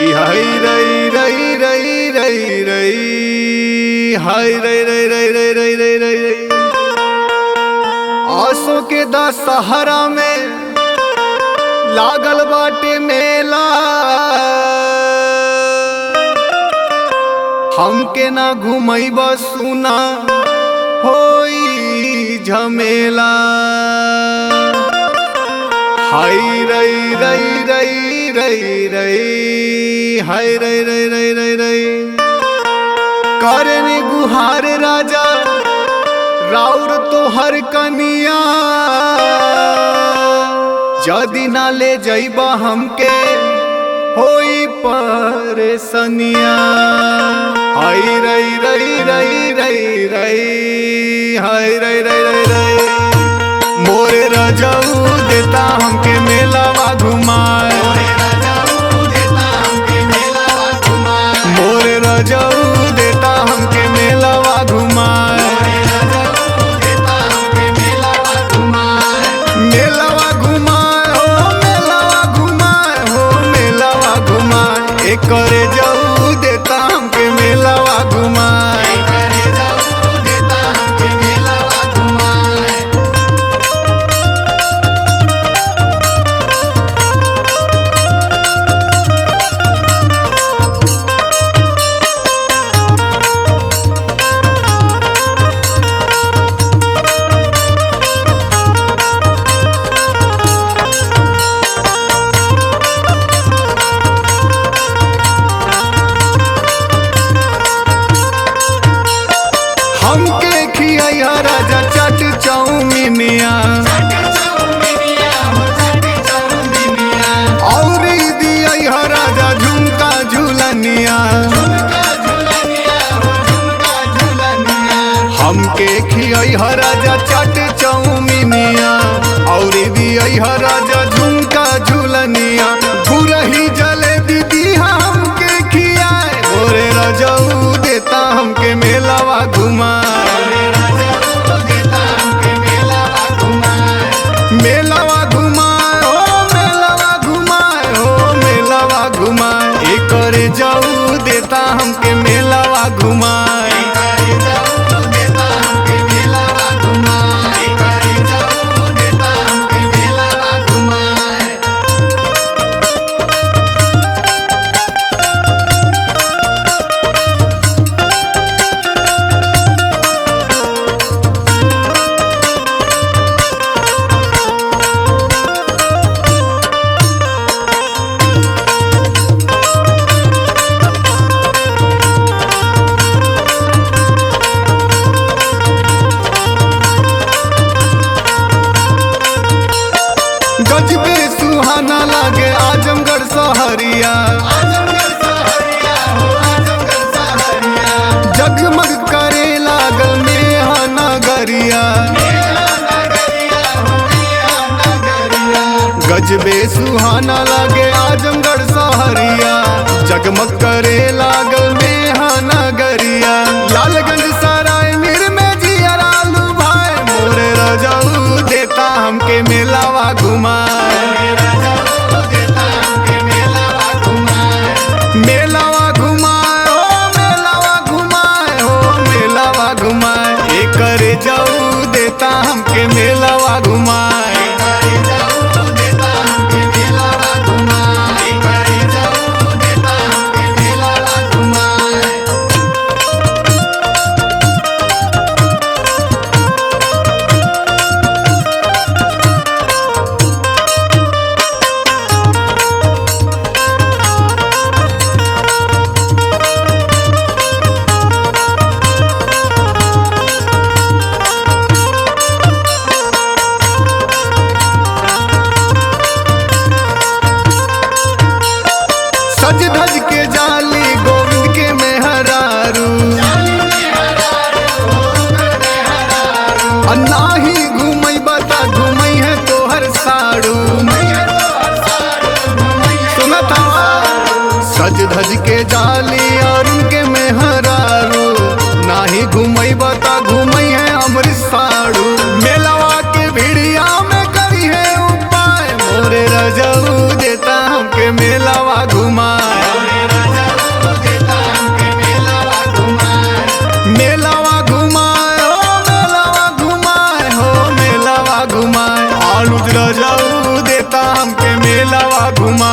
कि हाय रई रई रई रई रई हाय रई रई रई रई रई रई रई रई आसों के दशहरा में लागल बाटे मेला हमके ना घुमैब सुना होई झमेला हाय रई रई रई रई रई हाय रई रई रई रई रई करने गुहार राजा राउर तो हर कनिया जदी ना ले जइबा हमके होई परेशानिया हाय रई रई रई रई रई हाय रई रई रई रई मोरे राजाऊ देता हमके मेलावा घुमाए मोरे राजाऊ देता हमके मेलावा घुमाए मेलावा घुमाए हो मेलावा घुमाए हो मेलावा घुमाए एक करे जाऊ देता हमके मेलावा घुमाए हमके खिया राजा चट चौमिनिया और दिया राजा झुमका झूलनिया हमके खिया राजा चट चौमिनिया और दिया राजा झुमका झूलनिया घुरही जलेबी दिया हमके खियाए मोरे राजाऊ देता हमके मेलावा घुमाए मेलावा घुमाए हो मेलावा घुमाए हो मेलावा घुमाए एक करे जाऊ देता हमके मेलावा घुमाए गजबे सुहाना लागे आजमगढ़ सहरिया जगमग करे लागल नेहा नगरिया गजबे सुहाना लागे आजमगढ़ सहरिया जगमग करे लागल नेहा नगरिया लालगंज सराय निर्मे जियरालू भाई मोरे राजाऊ देता हमके मेलावा घुमाए मेलावा घुमाए हो मेलावा घुमाए हो मेलावा घुमाए एक करे जाऊ देता हमके मेलावा घुमाए सज धज के जाली गोविंद के मेहरारू नाही घूमई बता घूमई है तोहर साड़ू सुनता सज धज के जाली और उनके मेहरारू नाही घूमई बता घूमई है अमृत साड़ू मेलावा के भिड़िया में करी है उपाय मोरे राजाऊ देता हमके मेलावा घुमाए कहता हमके मेलावा घुमा